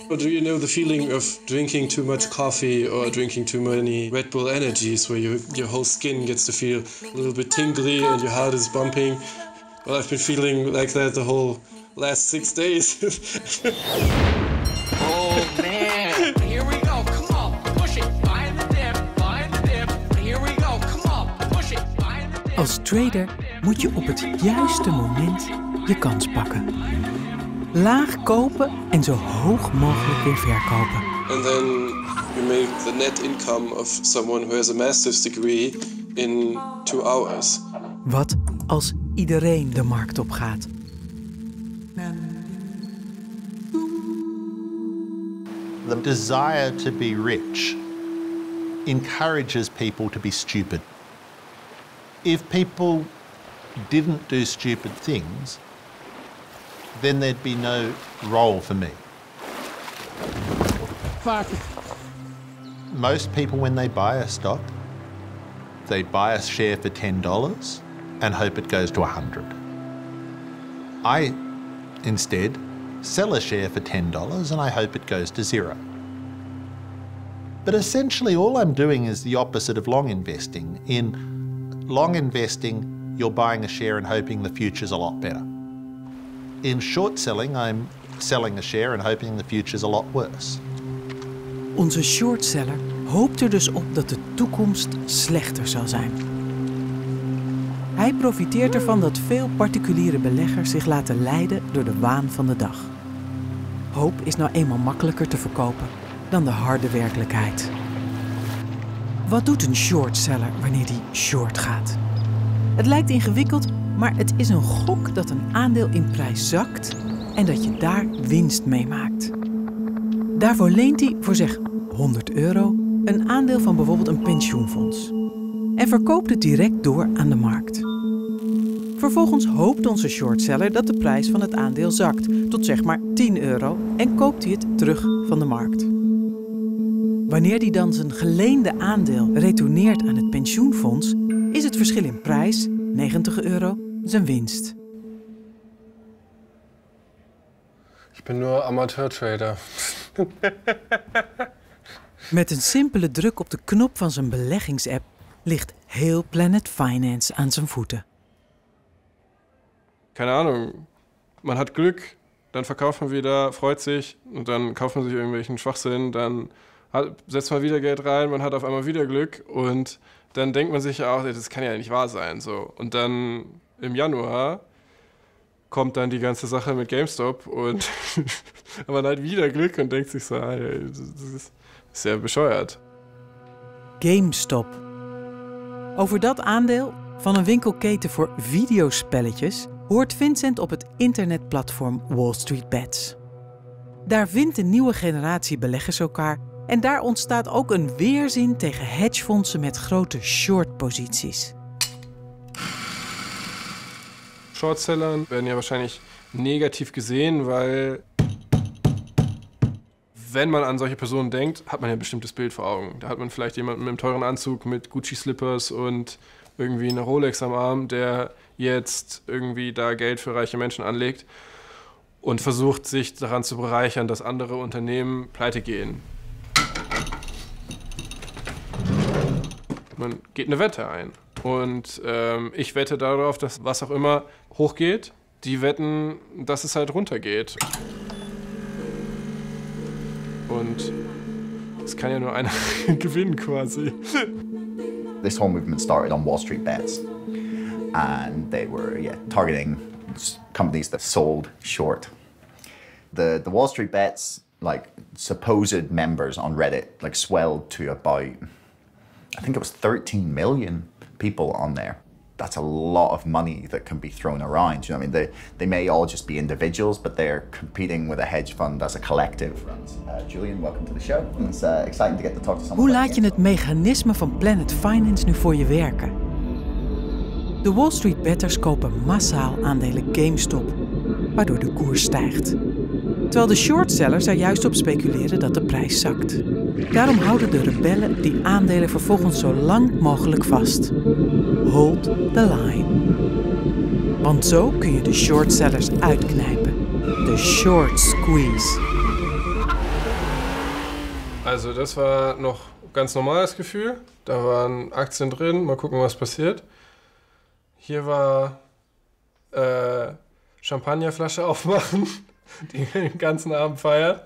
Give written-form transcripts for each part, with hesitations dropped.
Do you know the feeling of drinking too much coffee or drinking too many Red Bull energies where your whole skin gets to feel a little bit tingly and your heart is bumping? Well, I've been feeling like that the whole last 6 days. Oh man, here we go, come on, push it, find the dip, here we go, come on, push it, find the dip. Als trader moet je op het juiste moment je kans pakken. Laag kopen en zo hoog mogelijk weer verkopen. And then you make the net income of someone who has a master's degree in 2 hours. Wat als iedereen de markt op gaat? The desire to be rich encourages people to be stupid. If people didn't do stupid things, then there'd be no role for me. Fuck. Most people, when they buy a stock, they buy a share for $10 and hope it goes to 100. I, instead, sell a share for $10 and I hope it goes to 0. But essentially all I'm doing is the opposite of long investing. In long investing, you're buying a share and hoping the future's a lot better. In short selling, I'm selling a share and hoping the future's a lot worse. Onze shortseller hoopt er dus op dat de toekomst slechter zal zijn. Hij profiteert ervan dat veel particuliere beleggers zich laten leiden door de waan van de dag. Hoop is nou eenmaal makkelijker te verkopen dan de harde werkelijkheid. Wat doet een shortseller wanneer die short gaat? Het lijkt ingewikkeld, maar het is een gok dat een aandeel in prijs zakt en dat je daar winst mee maakt. Daarvoor leent hij voor zeg €100 een aandeel van bijvoorbeeld een pensioenfonds en verkoopt het direct door aan de markt. Vervolgens hoopt onze shortseller dat de prijs van het aandeel zakt tot zeg maar €10 en koopt hij het terug van de markt. Wanneer hij dan zijn geleende aandeel retourneert aan het pensioenfonds, is het verschil in prijs, €90, zijn winst. Ik ben nur amateurtrader. Met een simpele druk op de knop van zijn beleggingsapp ligt heel Planet Finance aan zijn voeten. Keine Ahnung, man hat Glück, dann verkauft man wieder, freut sich und dann kauft man sich irgendwelchen Schwachsinn, dann setzt man wieder Geld rein, man hat auf einmal wieder Glück und dann denkt man sich ja auch, das kann ja nicht wahr sein. So. Und dann im Januar kommt dann die ganze Sache mit GameStop und man hat wieder Glück und denkt sich so, das ist ja bescheuert. GameStop. Over dat aandeel van een winkelketen voor videospelletjes hoort Vincent op het internetplatform Wall Street Bets. Daar vindt een nieuwe generatie beleggers elkaar en daar ontstaat ook een weerzin tegen hedgefondsen met grote shortposities. Shortsellern werden ja wahrscheinlich negativ gesehen, weil wenn man an solche Personen denkt, hat man ja ein bestimmtes Bild vor Augen. Da hat man vielleicht jemanden mit einem teuren Anzug, mit Gucci-Slippers und irgendwie eine Rolex am Arm, der jetzt irgendwie da Geld für reiche Menschen anlegt und versucht, sich daran zu bereichern, dass andere Unternehmen pleite gehen. Man geht eine Wette ein und ich wette darauf, dass was auch immer hochgeht, die wetten, dass es halt runtergeht. Und es kann ja nur einer gewinnen quasi. This whole movement started on Wall Street Bets, and they were targeting companies that sold short. The Wall Street Bets, like supposed members on Reddit, like swelled to about, I think it was 13 million people on there. That's a lot of money that can be thrown around. You know what I mean? They may all just be individuals, but they're competing with a hedge fund as a collective. Julian, welcome to the show. It's exciting to get to talk to someone. Hoe laat je het mechanisme van Planet Finance nu voor je werken? De Wall Street betters kopen massaal aandelen GameStop, waardoor de koers stijgt. Terwijl de shortsellers er juist op speculeren dat de prijs zakt. Daarom houden de rebellen die aandelen vervolgens zo lang mogelijk vast. Hold the line. Want zo kun je de shortsellers uitknijpen. De short squeeze. Also das war noch ganz normales Gefühl. Da waren Aktien drin, mal gucken, was passiert. Hier war Champagnerflasche aufmachen, die den ganzen Abend feiert.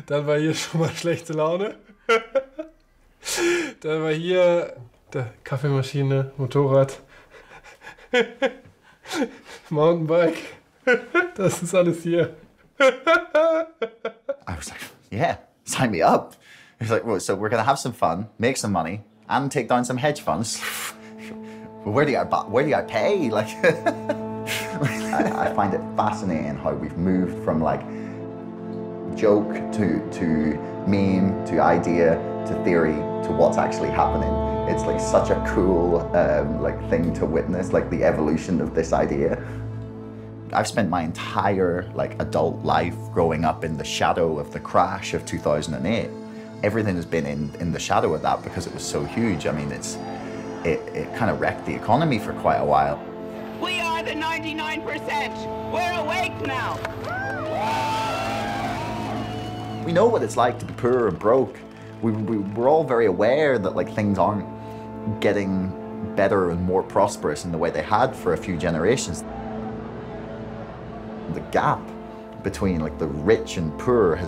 Dann war hier schon mal schlechte Laune. Dann war hier Kaffeemaschine, Motorrad, Mountainbike. Das ist alles hier. I was like, yeah, sign me up. He's like, well, so we're gonna have some fun, make some money, and take down some hedge funds. Well, where do I pay? Like, I find it fascinating how we've moved from like joke to meme to idea to theory to what's actually happening. It's like such a cool like thing to witness, like the evolution of this idea. I've spent my entire like adult life growing up in the shadow of the crash of 2008. Everything has been in the shadow of that because it was so huge. I mean, it kind of wrecked the economy for quite a while. We are the 99%. We're awake now. We know what it's like to be poor and broke. We're all very aware that like things aren't getting better and more prosperous in the way they had for a few generations. The gap between like the rich and poor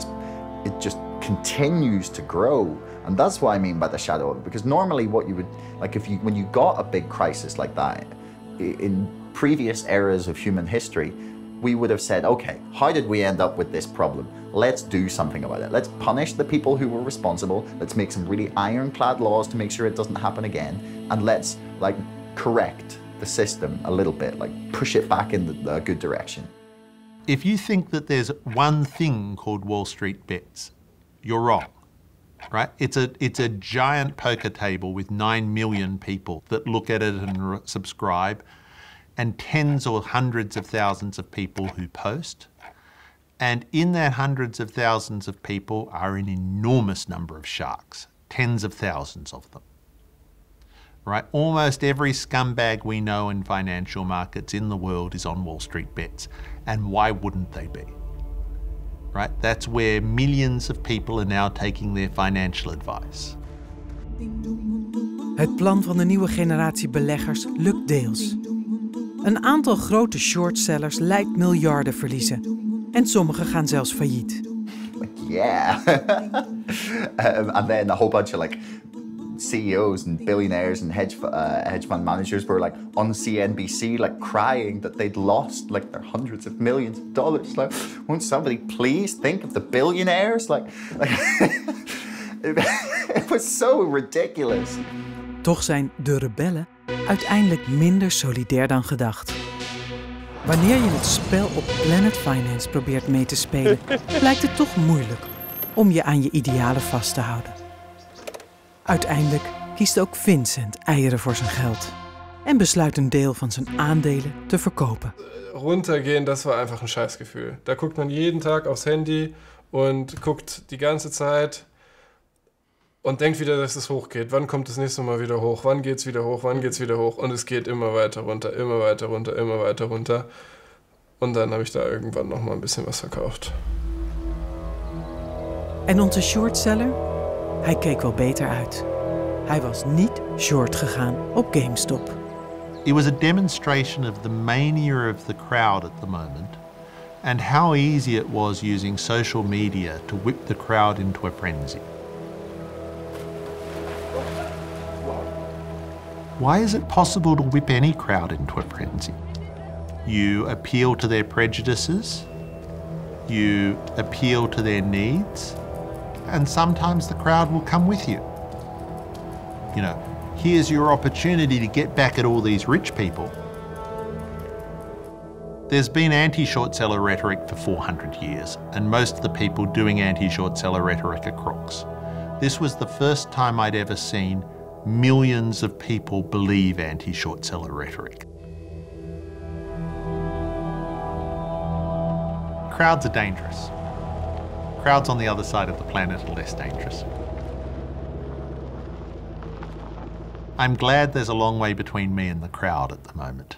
it just continues to grow, and that's what I mean by the shadow of it. Because normally, what you would like when you got a big crisis like that in previous eras of human history, we would have said, okay, how did we end up with this problem? Let's do something about it. Let's punish the people who were responsible. Let's make some really ironclad laws to make sure it doesn't happen again, and let's like correct the system a little bit, like push it back in the good direction. If you think that there's one thing called Wall Street bets, you're wrong, right? It's a giant poker table with 9 million people that look at it and subscribe, and tens or hundreds of thousands of people who post. And in that hundreds of thousands of people are an enormous number of sharks, tens of thousands of them. Right? Almost every scumbag we know in financial markets in the world is on Wall Street bets. And why wouldn't they be? Right? That's where millions of people are now taking their financial advice. Het plan van de nieuwe generatie beleggers lukt deels. Een aantal grote shortsellers leidt miljarden verliezen. En sommigen gaan zelfs failliet. Yeah. And then a whole bunch of like CEOs and billionaires and hedge fund managers were like on CNBC like crying that they'd lost like their hundreds of millions of dollars. Like, won't somebody please think of the billionaires? Like it was so ridiculous. Toch zijn de rebellen uiteindelijk minder solidair dan gedacht. Wanneer je het spel op Planet Finance probeert mee te spelen, blijkt het toch moeilijk om je aan je idealen vast te houden. Uiteindelijk kiest ook Vincent eieren voor zijn geld en besluit een deel van zijn aandelen te verkopen. Runtergehen, das war einfach ein Scheißgefühl. Da guckt man jeden Tag aufs Handy und guckt die ganze Zeit und denkt wieder, dass es hochgeht. Wann kommt das nächste Mal wieder hoch? Wann geht's wieder hoch? Wann geht's wieder hoch? Und es geht immer weiter runter, immer weiter runter, immer weiter runter. Und dann habe ich da irgendwann noch mal ein bisschen was verkauft. En onze shortseller? Hij keek wel beter uit. Hij was niet short gegaan op GameStop. It was a demonstration of the mania of the crowd at the moment and how easy it was using social media to whip the crowd into a frenzy. Why is it possible to whip any crowd into a frenzy? You appeal to their prejudices, you appeal to their needs, and sometimes the crowd will come with you. You know, here's your opportunity to get back at all these rich people. There's been anti-short seller rhetoric for 400 years, and most of the people doing anti-short seller rhetoric are crooks. This was the first time I'd ever seen millions of people believe anti-short seller rhetoric. Crowds are dangerous. Crowds on the other side of the planet are less dangerous. I'm glad there's a long way between me and the crowd at the moment.